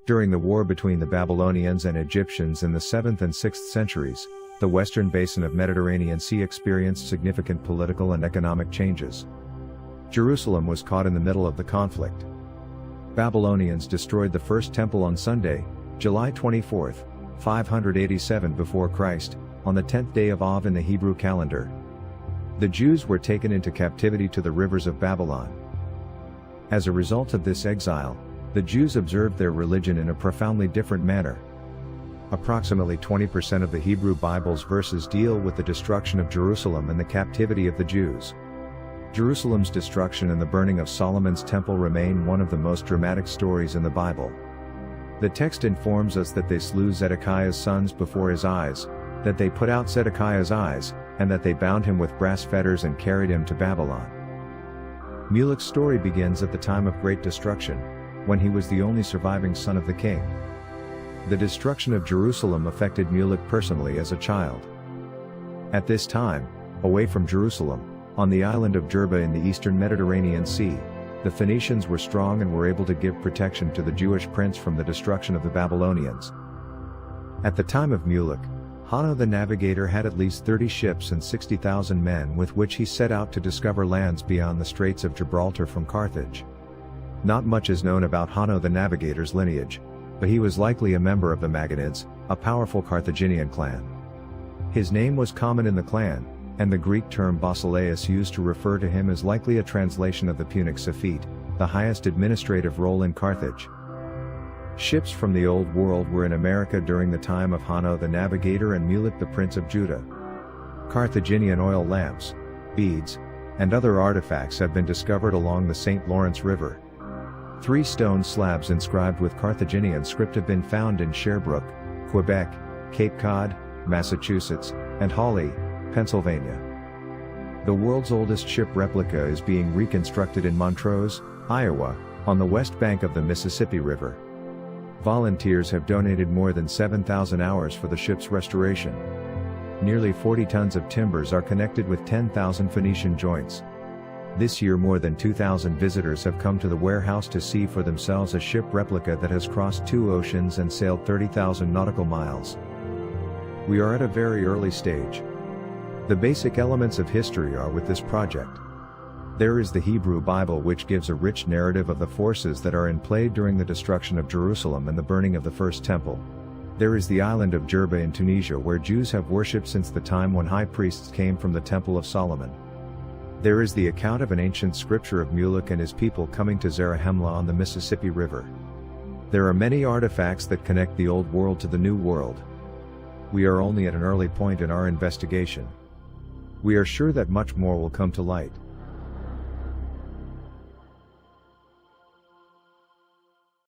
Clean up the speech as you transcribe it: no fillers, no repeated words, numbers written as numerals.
During the war between the Babylonians and Egyptians in the 7th and 6th centuries, the western basin of Mediterranean Sea experienced significant political and economic changes. Jerusalem was caught in the middle of the conflict. Babylonians destroyed the first temple on Sunday, July 24, 587 before Christ, on the 10th day of Av in the Hebrew calendar. The Jews were taken into captivity to the rivers of Babylon. As a result of this exile, the Jews observed their religion in a profoundly different manner. Approximately 20% of the Hebrew Bible's verses deal with the destruction of Jerusalem and the captivity of the Jews. Jerusalem's destruction and the burning of Solomon's temple remain one of the most dramatic stories in the Bible. The text informs us that they slew Zedekiah's sons before his eyes, that they put out Zedekiah's eyes, and that they bound him with brass fetters and carried him to Babylon. Mulek's story begins at the time of great destruction, when he was the only surviving son of the king. The destruction of Jerusalem affected Mulek personally as a child. At this time, away from Jerusalem, on the island of Jerba in the eastern Mediterranean Sea, the Phoenicians were strong and were able to give protection to the Jewish prince from the destruction of the Babylonians. At the time of Mulek, Hanno the navigator had at least 30 ships and 60,000 men with which he set out to discover lands beyond the Straits of Gibraltar from Carthage. Not much is known about Hanno the navigator's lineage, but he was likely a member of the Maganids, a powerful Carthaginian clan. His name was common in the clan, and the Greek term Basileus used to refer to him is likely a translation of the Punic Suffete, the highest administrative role in Carthage. Ships from the Old World were in America during the time of Hanno the navigator and Mulek the prince of Judah. Carthaginian oil lamps, beads, and other artifacts have been discovered along the St. Lawrence River. 3 stone slabs inscribed with Carthaginian script have been found in Sherbrooke, Quebec, Cape Cod, Massachusetts, and Hawley, Pennsylvania. The world's oldest ship replica is being reconstructed in Montrose, Iowa, on the west bank of the Mississippi River. Volunteers have donated more than 7,000 hours for the ship's restoration. Nearly 40 tons of timbers are connected with 10,000 Phoenician joints. This year more than 2,000 visitors have come to the warehouse to see for themselves a ship replica that has crossed 2 oceans and sailed 30,000 nautical miles. We are at a very early stage. The basic elements of history are with this project. There is the Hebrew Bible, which gives a rich narrative of the forces that are in play during the destruction of Jerusalem and the burning of the first temple. There is the island of Jerba in Tunisia, where Jews have worshipped since the time when high priests came from the Temple of Solomon. There is the account of an ancient scripture of Mulek and his people coming to Zarahemla on the Mississippi River. There are many artifacts that connect the Old World to the New World. We are only at an early point in our investigation. We are sure that much more will come to light.